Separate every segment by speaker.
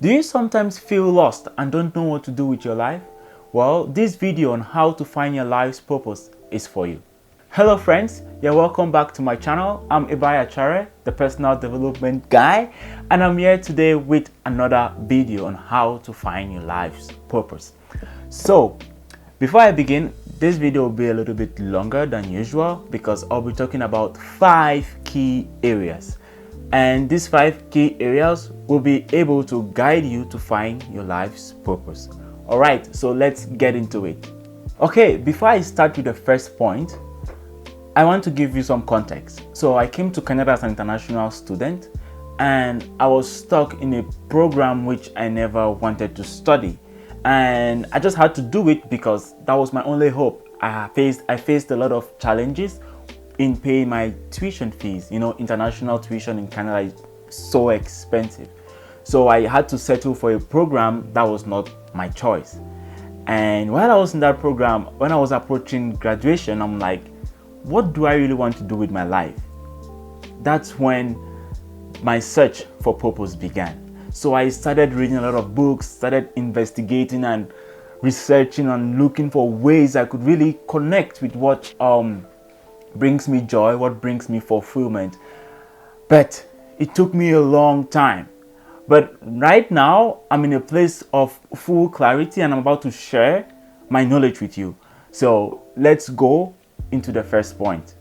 Speaker 1: Do you sometimes feel lost and don't know what to do with your life? Well, this video on how to find your life's purpose is for you. Hello friends, you're welcome back to my channel. I'm Chare, the personal development guy, and I'm here today with another video on how to find your life's purpose. So, before I begin, this video will be a little bit longer than usual because I'll be talking about 5 key areas. And these 5 key areas will be able to guide you to find your life's purpose. Alright, so let's get into it. Okay, before I start with the first point, I want to give you some context. So I came to Canada as an international student and I was stuck in a program which I never wanted to study. And I just had to do it because that was my only hope. I faced a lot of challenges in paying my tuition fees. You know, international tuition in Canada is so expensive. So I had to settle for a program that was not my choice. And while I was in that program, when I was approaching graduation, I'm like, what do I really want to do with my life? That's when my search for purpose began. So I started reading a lot of books, started investigating and researching and looking for ways I could really connect with what brings me joy, what brings me fulfillment. But it took me a long time. But right now, I'm in a place of full clarity and I'm about to share my knowledge with you. So let's go into the first point.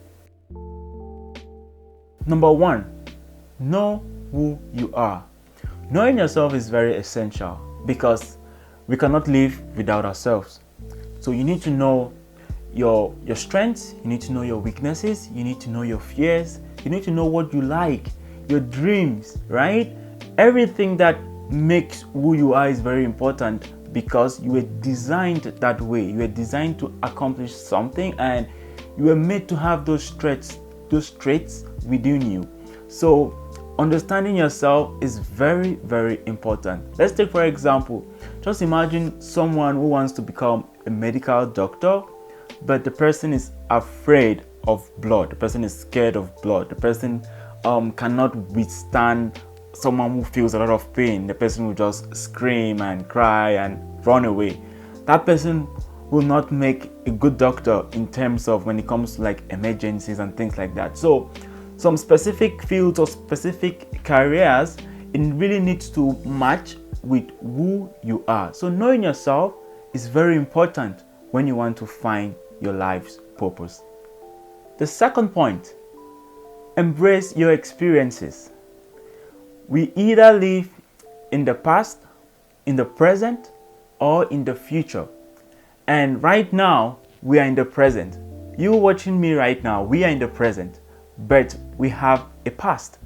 Speaker 1: Number 1, know who you are. Knowing yourself is very essential because we cannot live without ourselves. So you need to know your strengths, you need to know your weaknesses, you need to know your fears, you need to know what you like, your dreams, right? Everything that makes who you are is very important because you were designed that way. You were designed to accomplish something and you were made to have those traits within you. So understanding yourself is very, very important. Let's take for example, just imagine someone who wants to become a medical doctor, but the person is afraid of blood. The person is scared of blood. The person cannot withstand someone who feels a lot of pain. The person will just scream and cry and run away. That person will not make a good doctor in terms of when it comes to like emergencies and things like that. So some specific fields or specific careers, it really needs to match with who you are. So knowing yourself is very important when you want to find your life's purpose. The second point, embrace your experiences. We either live in the past, in the present, or in the future. And right now, we are in the present. You watching me right now, we are in the present, but we have a past.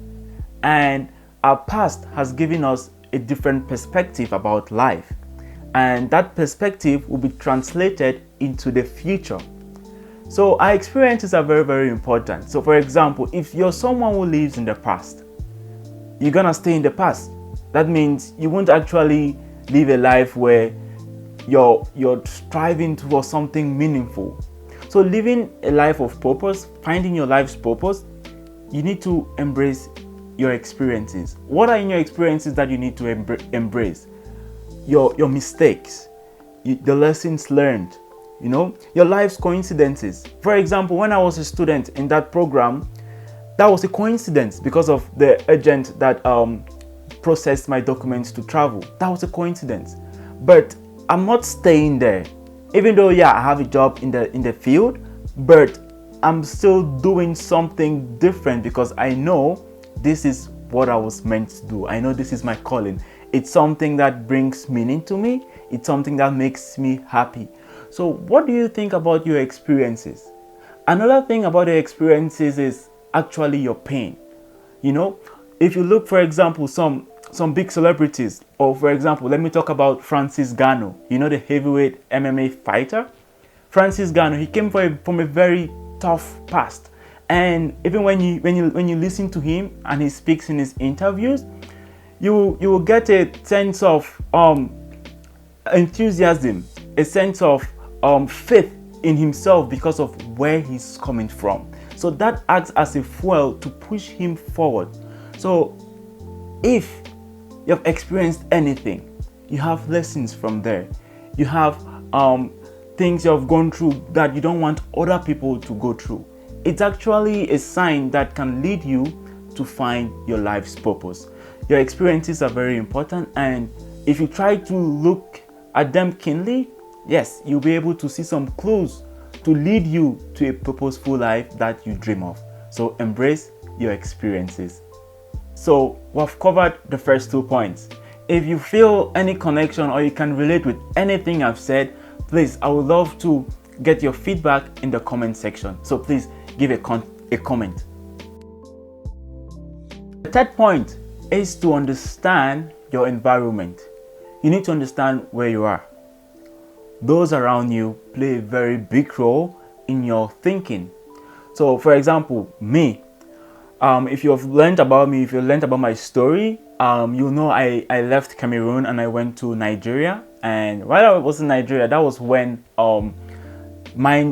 Speaker 1: And our past has given us a different perspective about life. And that perspective will be translated into the future. So our experiences are very, very important. So for example, if you're someone who lives in the past, you're gonna stay in the past. That means you won't actually live a life where you're striving towards something meaningful. So living a life of purpose, finding your life's purpose, you need to embrace your experiences. What are in your experiences that you need to embrace? Your mistakes, the lessons learned, you know, your life's coincidences. For example, when I was a student in that program, that was a coincidence because of the agent that processed my documents to travel. That was a coincidence. But I'm not staying there. Even though, yeah, I have a job in the field, but I'm still doing something different because I know this is what I was meant to do. I know this is my calling. It's something that brings meaning to me. It's something that makes me happy. So what do you think about your experiences? Another thing about your experiences is actually your pain. You know, if you look, for example, some big celebrities, or for example, let me talk about Francis Ngannou. You know, the heavyweight MMA fighter? Francis Ngannou, he came from a very tough past. And even when you listen to him and he speaks in his interviews, you will get a sense of enthusiasm, a sense of faith in himself because of where he's coming from. So that acts as a fuel to push him forward. So if you have experienced anything, you have lessons from there. You have things you have gone through that you don't want other people to go through. It's actually a sign that can lead you to find your life's purpose. Your experiences are very important, and if you try to look at them keenly, yes, you'll be able to see some clues to lead you to a purposeful life that you dream of. So embrace your experiences. So we've covered the first 2 points. If you feel any connection or you can relate with anything I've said, please, I would love to get your feedback in the comment section. So please give a comment. The third point is to understand your environment. You need to understand where you are. Those around you play a very big role in your thinking. So for example, me, if you've learned about me, if you learned about my story, you know I left Cameroon and I went to Nigeria. And while I was in Nigeria, that was when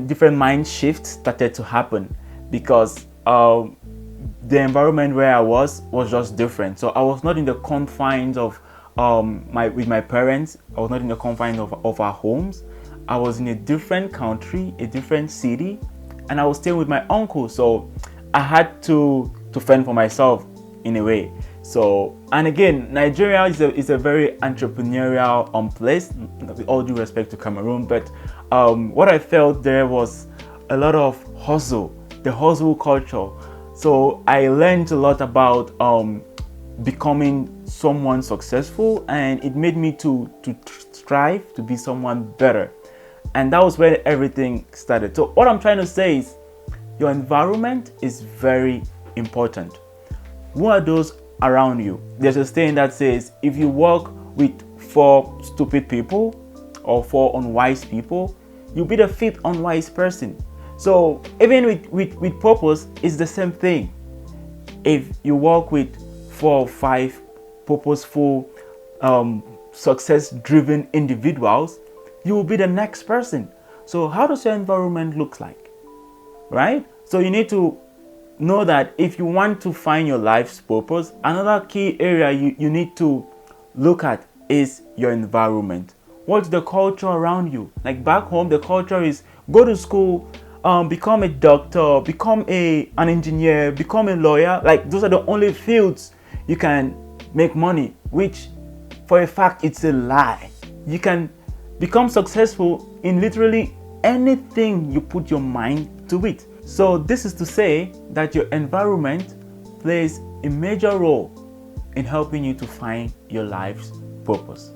Speaker 1: different mind shifts started to happen, because the environment where I was just different. So I was not in the confines of with my parents. I was not in the confines of our homes. I was in a different country, a different city, and I was staying with my uncle. So I had to fend for myself in a way. So, and again, Nigeria is a very entrepreneurial place, with all due respect to Cameroon, but what I felt there was a lot of hustle, the hustle culture. So I learned a lot about becoming someone successful, and it made me to strive to be someone better. And that was where everything started. So what I'm trying to say is your environment is very important. Who are those around you? There's a saying that says, if you walk with 4 stupid people or 4 unwise people, you'll be the 5th unwise person. So even with purpose, it's the same thing. If you walk with 4 or 5 purposeful, success-driven individuals, you will be the next person. So how does your environment look like? Right? So you need to know that if you want to find your life's purpose, another key area you need to look at is your environment. What's the culture around you? Like back home, the culture is go to school, become a doctor, become an engineer, become a lawyer. Like those are the only fields you can make money, which for a fact it's a lie. You can become successful in literally anything you put your mind to it. So this is to say that your environment plays a major role in helping you to find your life's purpose.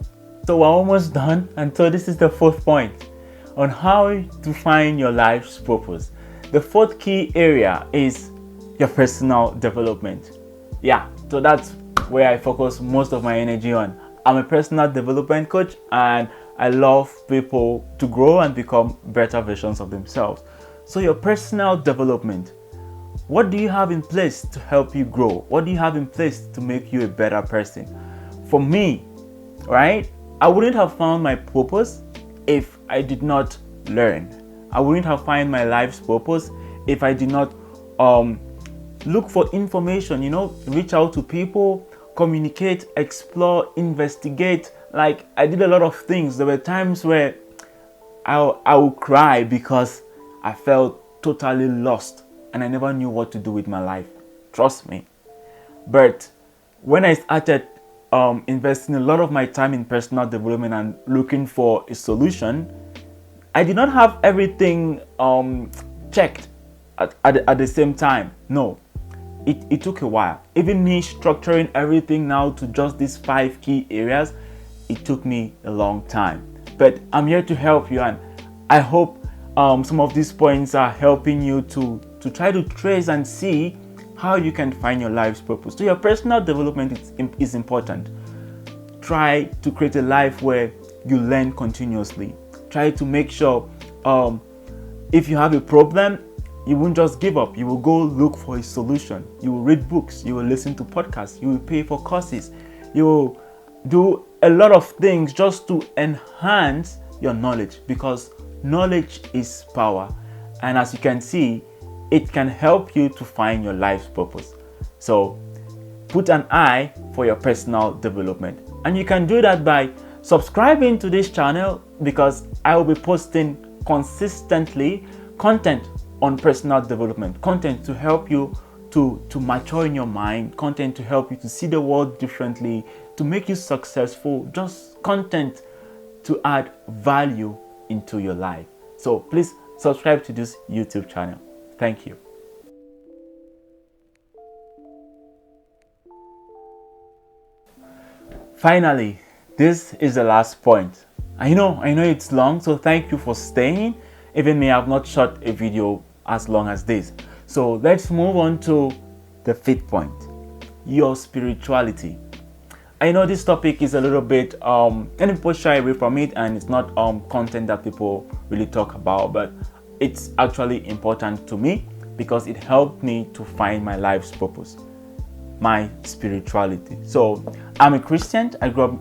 Speaker 1: So we're almost done, and so this is the 4th point on how to find your life's purpose. The 4th key area is your personal development. Yeah, so that's where I focus most of my energy on. I'm a personal development coach, and I love people to grow and become better versions of themselves. So your personal development, what do you have in place to help you grow? What do you have in place to make you a better person? For me, right, I wouldn't have found my purpose if I did not learn. I wouldn't have found my life's purpose if I did not look for information, reach out to people, communicate, explore, investigate. Like I did a lot of things. There were times where I would cry because I felt totally lost and I never knew what to do with my life. Trust me. But when I started investing a lot of my time in personal development and looking for a solution, I did not have everything checked at the same time. No, it took a while. Even me structuring everything now to just these 5 key areas, it took me a long time. But I'm here to help you, and I hope some of these points are helping you to try to trace and see how you can find your life's purpose. So your personal development is important. Try to create a life where you learn continuously. Try to make sure if you have a problem, you won't just give up. You will go look for a solution. You will read books. You will listen to podcasts. You will pay for courses. You will do a lot of things just to enhance your knowledge, because knowledge is power. And as you can see, it can help you to find your life's purpose. So put an eye for your personal development. And you can do that by subscribing to this channel, because I will be posting consistently content on personal development, content to help you to mature in your mind, content to help you to see the world differently, to make you successful, just content to add value into your life. So please subscribe to this YouTube channel. Thank you. Finally, this is the last point. I know it's long, so thank you for staying. Even me, I've not shot a video as long as this. So let's move on to the fifth point, your spirituality. I know this topic is a little bit, many people shy away from it, and it's not content that people really talk about, but it's actually important to me because it helped me to find my life's purpose, my spirituality. So I'm a Christian. I grew up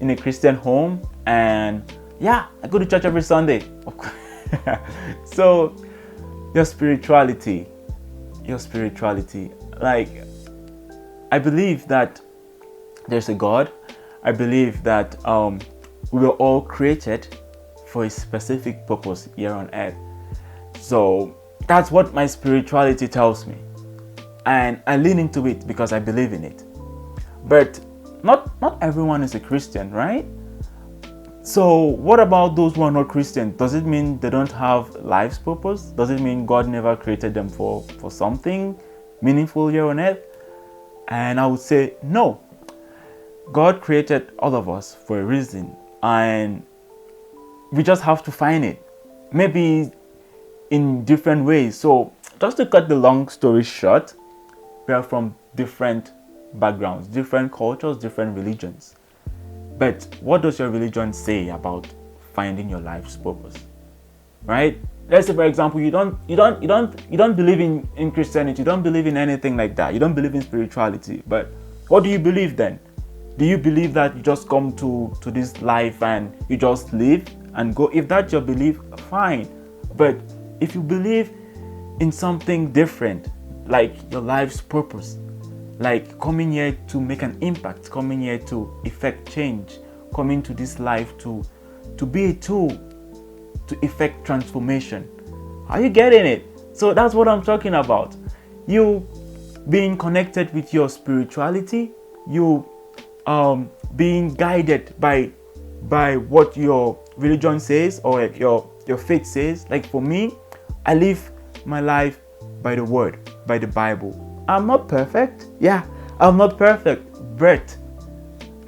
Speaker 1: in a Christian home, and yeah, I go to church every Sunday. So your spirituality, like, I believe that there's a God. I believe that we were all created for a specific purpose here on earth. So that's what my spirituality tells me, and I lean into it because I believe in it. But not everyone is a Christian, right? So what about those who are not Christian? Does it mean they don't have life's purpose? Does it mean God never created them for something meaningful here on earth? And I would say no. God created all of us for a reason, and we just have to find it, maybe in different ways. So just to cut the long story short, we are from different backgrounds, different cultures, different religions. But what does your religion say about finding your life's purpose? Right? Let's say, for example, you don't believe in Christianity, you don't believe in anything like that, you don't believe in spirituality. But what do you believe then? Do you believe that you just come to this life and you just live and go? If that's your belief, fine. But if you believe in something different, like your life's purpose, like coming here to make an impact, coming here to effect change, coming to this life to be a tool to effect transformation. Are you getting it? So that's what I'm talking about. You being connected with your spirituality, you being guided by what your religion says or your faith says. Like for me, I live my life by the word, by the Bible. I'm not perfect. Yeah, I'm not perfect, but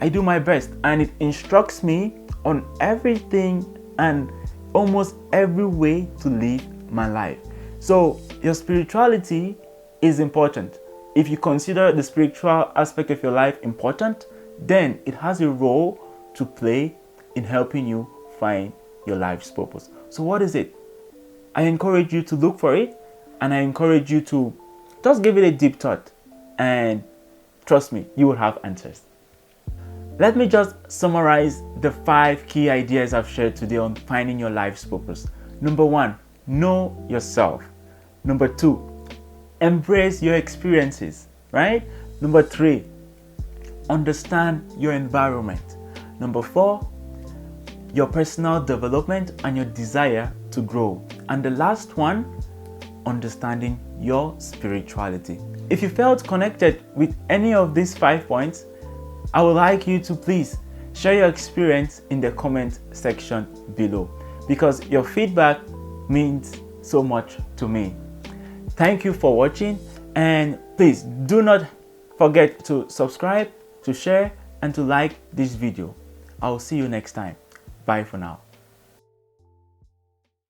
Speaker 1: I do my best, and it instructs me on everything and almost every way to live my life. So your spirituality is important. If you consider the spiritual aspect of your life important, then it has a role to play in helping you find your life's purpose. So what is it? I encourage you to look for it, and I encourage you to just give it a deep thought, and trust me, you will have answers. Let me just summarize the 5 key ideas I've shared today on finding your life's purpose. Number 1, know yourself. Number 2, embrace your experiences, right? Number 3, understand your environment. Number 4, your personal development and your desire to grow. And the last one, understanding your spirituality. If you felt connected with any of these 5 points, I would like you to please share your experience in the comment section below, because your feedback means so much to me. Thank you for watching, and please do not forget to subscribe, to share, and to like this video. I will see you next time. Bye for now.